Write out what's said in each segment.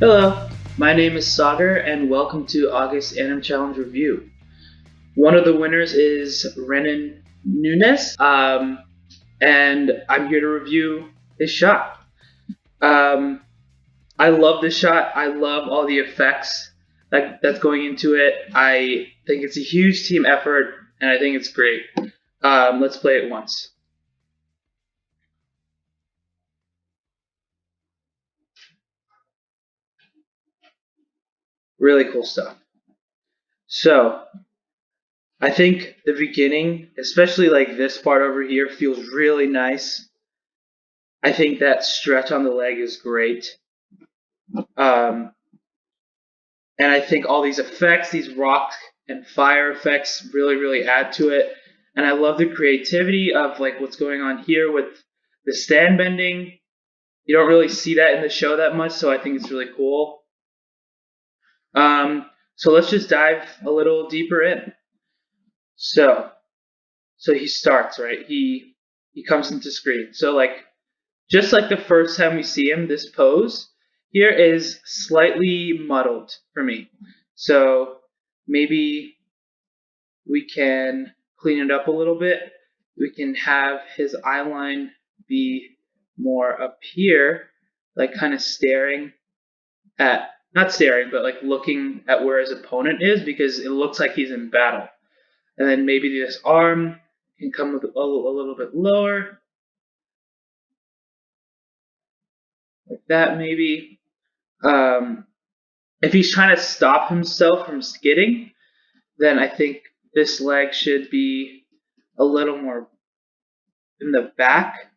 Hello, my name is Sagar and welcome to August AnimChallenge review. One of the winners is Renan Nunes, and I'm here to review his shot. I love this shot. I love all the effects that's going into it. I think it's a huge team effort, and I think it's great. Let's play it once. Really cool stuff. So, I think the beginning, especially like this part over here, feels really nice. I think that stretch on the leg is great. And I think all these effects, these rock and fire effects, really add to it. And I love the creativity of like what's going on here with the stand bending. You don't really see that in the show that much, so I think it's really cool. So let's just dive a little deeper in. So he starts, right? He comes into screen. So like just like the first time we see him, this pose here is slightly muddled for me. So maybe we can clean it up a little bit. We can have his eye line be more up here, like kind of staring at, not staring, but like looking at where his opponent is because it looks like he's in battle. And then maybe this arm can come a little bit lower. Like that maybe. If he's trying to stop himself from skidding, then I think this leg should be a little more in the back,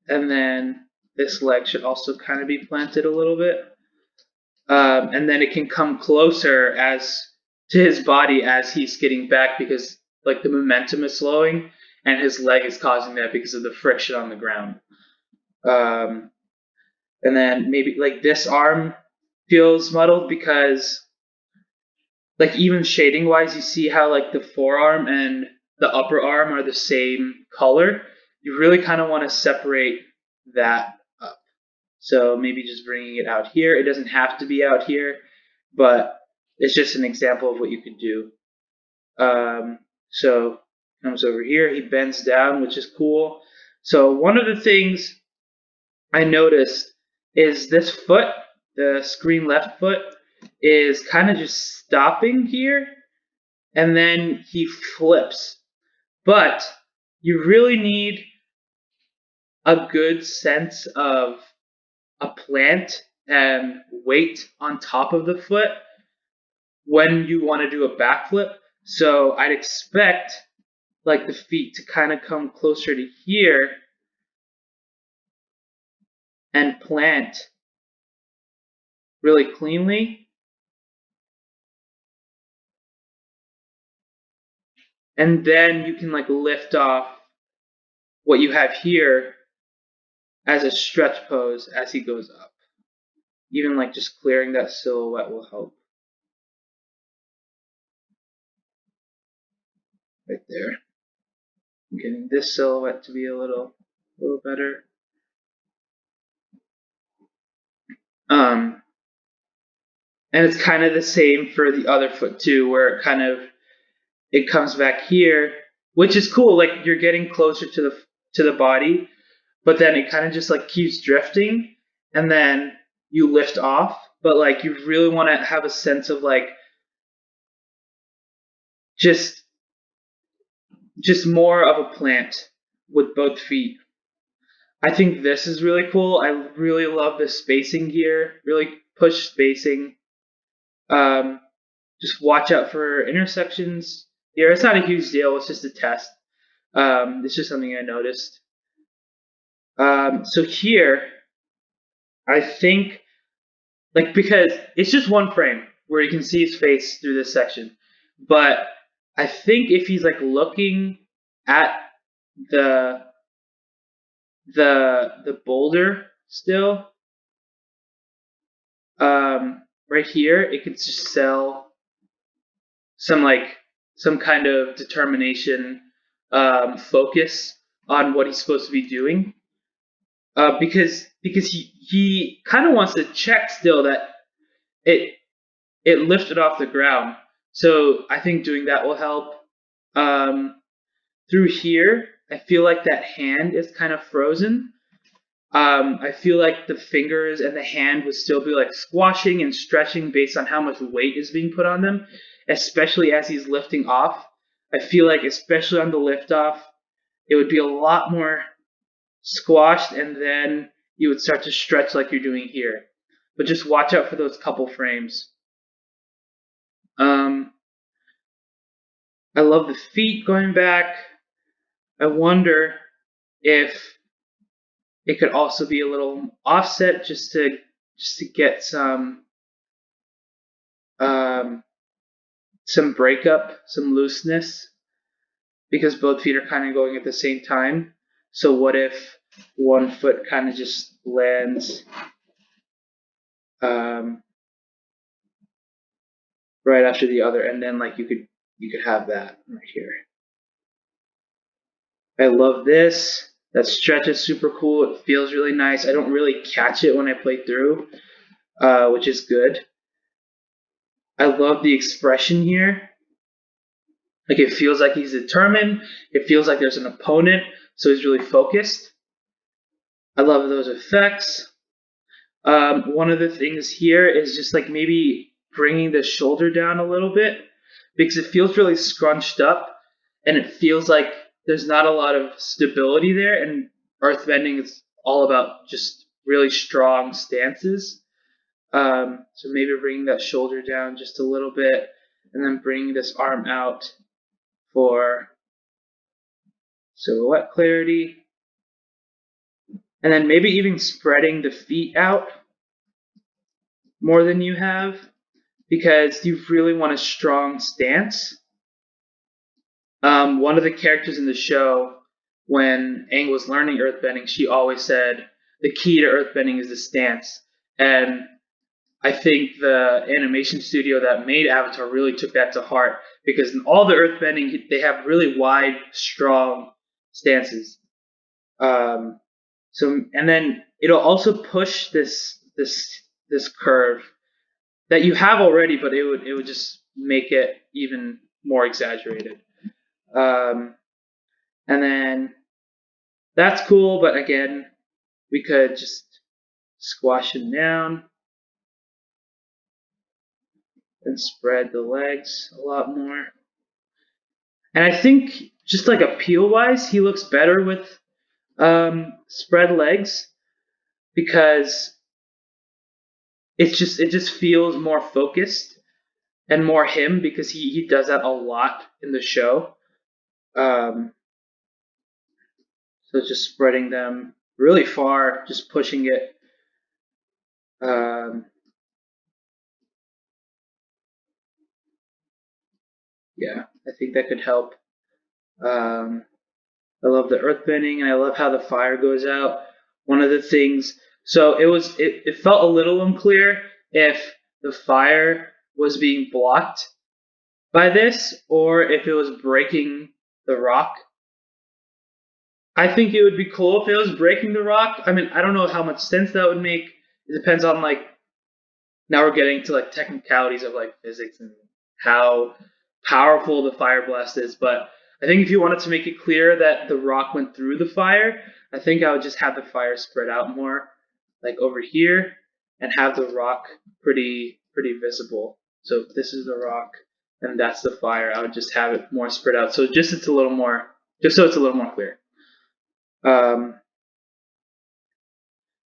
and then this leg should also kind of be planted a little bit. And then it can come closer as to his body as he's skidding back because like the momentum is slowing and his leg is causing that because of the friction on the ground. And then maybe like this arm feels muddled because like even shading wise, you see how like the forearm and the upper arm are the same color. You really kind of want to separate that up. So maybe just bringing it out here. It doesn't have to be out here, but it's just an example of what you could do. So comes over here, he bends down, which is cool. So one of the things I noticed is this foot, the screen left foot, is kind of just stopping here, and then he flips. But you really need a good sense of a plant and weight on top of the foot when you want to do a backflip. So I'd expect like the feet to kind of come closer to here and plant really cleanly. And then you can like lift off what you have here as a stretch pose as he goes up. Even like just clearing that silhouette will help. Right there. I'm getting this silhouette to be a little better. And it's kind of the same for the other foot too, where it comes back here, which is cool. Like you're getting closer to the body, but then it kind of just like keeps drifting, and then you lift off. But like you really want to have a sense of like just more of a plant with both feet. I think this is really cool. I really love the spacing here. Really push spacing. Just watch out for intersections here. It's not a huge deal. It's just a test. It's just something I noticed. So here, I think, like, because it's just one frame where you can see his face through this section, but I think if he's like looking at the boulder still, right here, it could just sell some kind of determination, focus on what he's supposed to be doing. Because he kind of wants to check still that it lifted off the ground. So I think doing that will help. Through here, I feel like that hand is kind of frozen. I feel like the fingers and the hand would still be like squashing and stretching based on how much weight is being put on them, especially as he's lifting off. I feel like, especially on the lift off, it would be a lot more squashed, and then you would start to stretch like you're doing here. But just watch out for those couple frames. I love the feet going back. I wonder if it could also be a little offset just to get some breakup, some looseness, because both feet are kind of going at the same time. So what if one foot kind of just lands right after the other, and then like you could have that right here. I love this. That stretch is super cool. It feels really nice. I don't really catch it when I play through, which is good. I love the expression here. Like, it feels like he's determined. It feels like there's an opponent, so he's really focused. I love those effects. One of the things here is just like maybe bringing the shoulder down a little bit, because it feels really scrunched up, and it feels like there's not a lot of stability there, and earthbending is all about just really strong stances. So maybe bringing that shoulder down just a little bit, and then bringing this arm out for silhouette clarity. And then maybe even spreading the feet out more than you have, because you really want a strong stance. One of the characters in the show, when Aang was learning earthbending, she always said the key to earthbending is the stance. And I think the animation studio that made Avatar really took that to heart, because in all the earthbending, they have really wide, strong stances. And then it'll also push this curve that you have already, but it would just make it even more exaggerated. And then that's cool, but again, we could just squash him down and spread the legs a lot more. And I think just like appeal wise, he looks better with spread legs, because it just feels more focused and more him, because he does that a lot in the show. So just spreading them really far, just pushing it. Yeah, I think that could help. I love the earthbending, and I love how the fire goes out. One of the things, so it felt a little unclear if the fire was being blocked by this or if it was breaking the rock. I think it would be cool if it was breaking the rock. I mean, I don't know how much sense that would make. It depends on, like, now we're getting to like technicalities of like physics and how powerful the fire blast is, but I think if you wanted to make it clear that the rock went through the fire, I think I would just have the fire spread out more, like over here, and have the rock pretty visible. So if this is the rock and that's the fire, I would just have it more spread out. So just so it's a little more clear.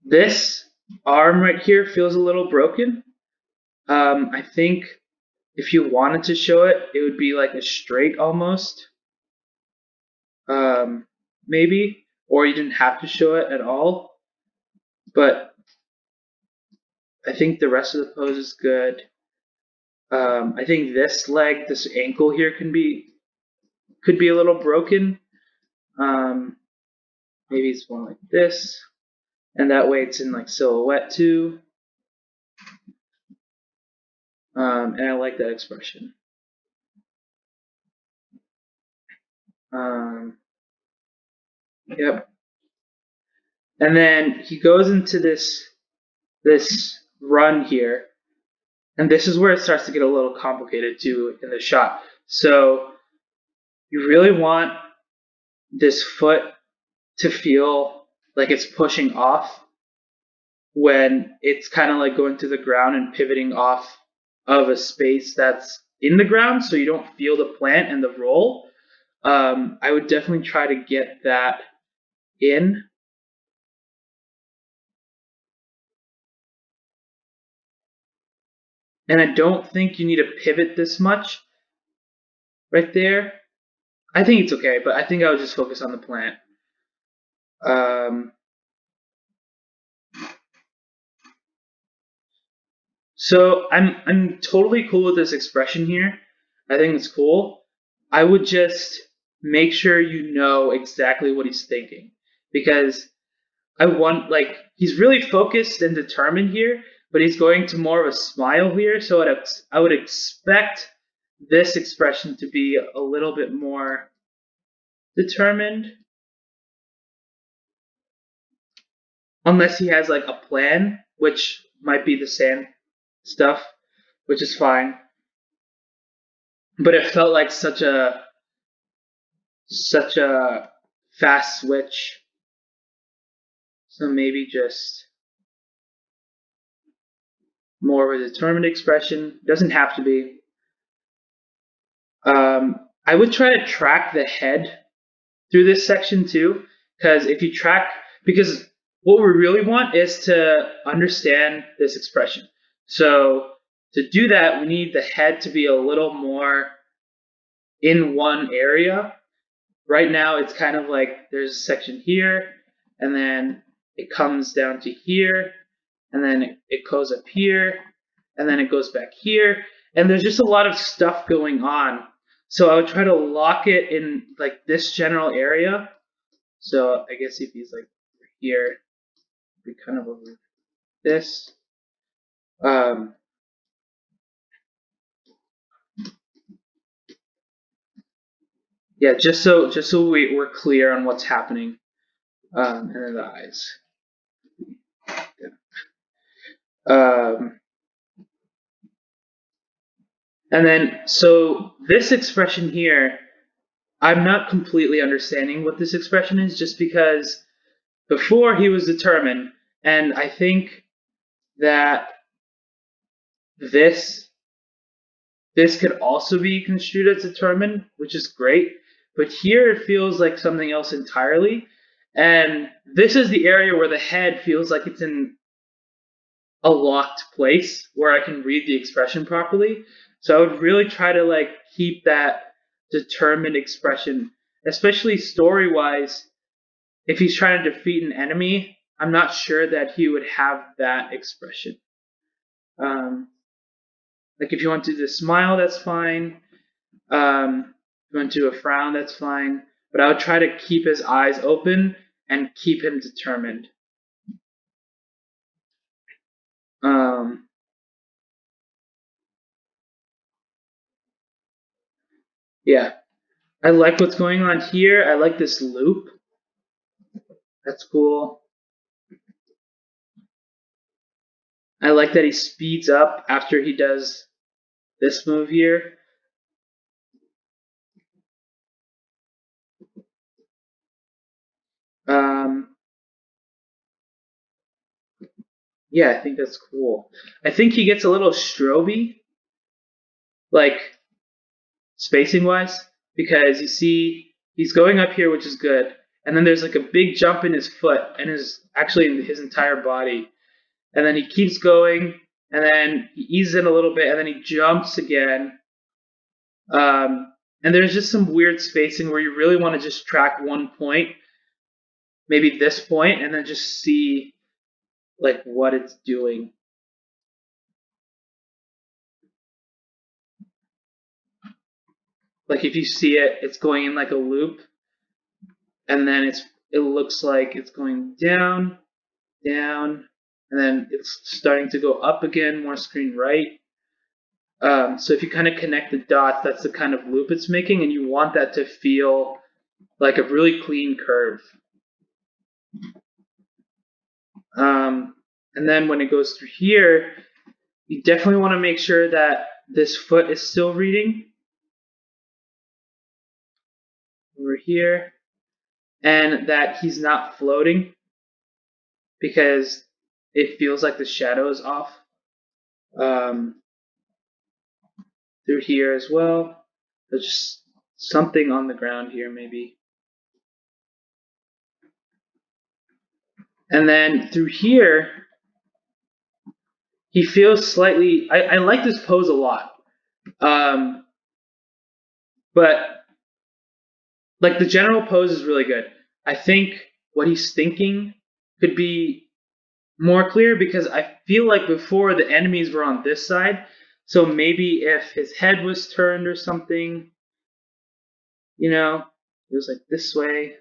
This arm right here feels a little broken. I think if you wanted to show it, it would be like a straight almost. Maybe, or you didn't have to show it at all. But I think the rest of the pose is good. I think this leg, this ankle here could be a little broken. Maybe it's more like this, and that way it's in like silhouette too. And I like that expression. Yep. And then he goes into this run here, And this is where it starts to get a little complicated too in the shot. So you really want this foot to feel like it's pushing off when it's kind of like going to the ground and pivoting off of a space that's in the ground, so you don't feel the plant and the roll. I would definitely try to get that in. And I don't think you need to pivot this much right there. I think it's okay, but I think I would just focus on the plant. So I'm totally cool with this expression here. I think it's cool. I would just make sure you know exactly what he's thinking, because I want, like, he's really focused and determined here, but he's going to more of a smile here. So I would expect this expression to be a little bit more determined, unless he has like a plan, which might be the sand stuff, which is fine. But it felt like such a fast switch. So maybe just more of a determined expression. Doesn't have to be. I would try to track the head through this section too, because what we really want is to understand this expression. So to do that, we need the head to be a little more in one area. Right now, it's kind of like there's a section here, and then it comes down to here, and then it goes up here, and then it goes back here, and there's just a lot of stuff going on. So I would try to lock it in like this general area. So I guess if he's like here, be kind of over this. Yeah, just so we're clear on what's happening, and then the eyes. And then, so this expression here, I'm not completely understanding what this expression is, just because before he was determined, and I think that this could also be construed as determined, which is great. But here it feels like something else entirely. And this is the area where the head feels like it's in a locked place where I can read the expression properly. So I would really try to like keep that determined expression, especially story wise. If he's trying to defeat an enemy, I'm not sure that he would have that expression. Like if you want to do the smile, that's fine. If you want to do a frown, that's fine. But I would try to keep his eyes open and keep him determined. Yeah, I like what's going on here. I like this loop. That's cool. I like that he speeds up after he does this move here. Yeah, I think that's cool. I think he gets a little stroby, like spacing wise, because you see he's going up here, which is good, and then there's like a big jump in his foot and in his entire body, and then he keeps going, and then he eases in a little bit, and then he jumps again. And there's just some weird spacing where you really want to just track one point, maybe this point, and then just see like what it's doing. Like if you see it, it's going in like a loop, and then it looks like it's going down, down, and then it's starting to go up again, more screen right. So if you kind of connect the dots, that's the kind of loop it's making, and you want that to feel like a really clean curve. And then when it goes through here, You definitely want to make sure that this foot is still reading over here, and that he's not floating because it feels like the shadow is off. Through here as well. There's just something on the ground here, maybe. And then through here, he feels slightly. I like this pose a lot. But like the general pose is really good. I think what he's thinking could be more clear because I feel like before the enemies were on this side. So maybe if his head was turned or something, you know, it was like this way.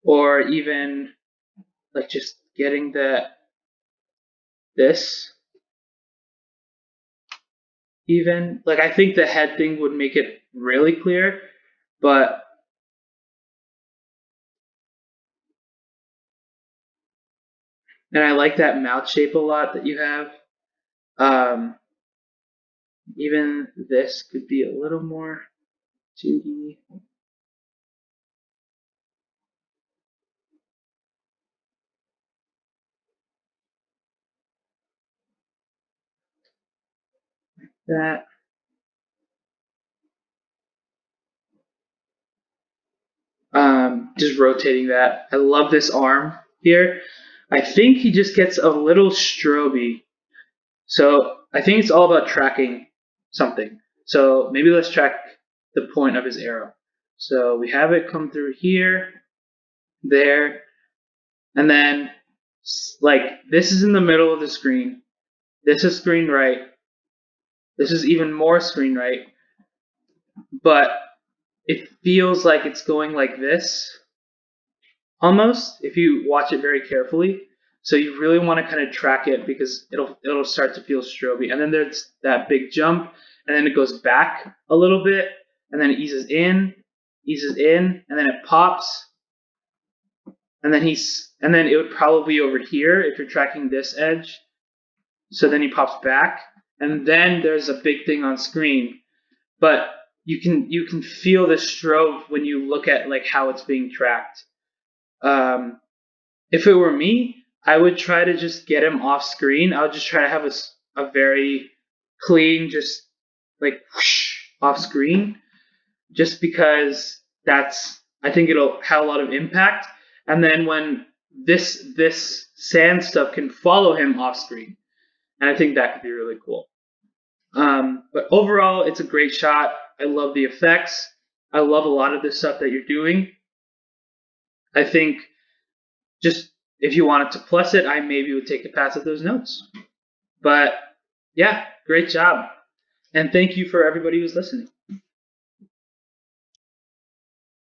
Or even like just getting this even. Like I think the head thing would make it really clear, but and I like that mouth shape a lot that you have. Even this could be a little more 2D. That. Just rotating that. I love this arm here. I think he just gets a little stroby. So I think it's all about tracking something. So maybe let's track the point of his arrow. So we have it come through here, there, and then like this is in the middle of the screen. This is screen right. This is even more screen right. But it feels like it's going like this almost if you watch it very carefully. So you really want to kind of track it because it'll start to feel stroby. And then there's that big jump, and then it goes back a little bit, and then it eases in, and then it pops, and then it would probably be over here if you're tracking this edge. So then he pops back, and then there's a big thing on screen. But you can feel the strobe when you look at like how it's being tracked. If it were me, I would try to just get him off screen. I would just try to have a very clean, just like whoosh, off screen, just because I think it'll have a lot of impact. And then when this sand stuff can follow him off screen, and I think that could be really cool. But overall, it's a great shot. I love the effects. I love a lot of this stuff that you're doing. I think just if you wanted to plus it, I maybe would take a pass at those notes. But yeah, great job. And thank you for everybody who's listening.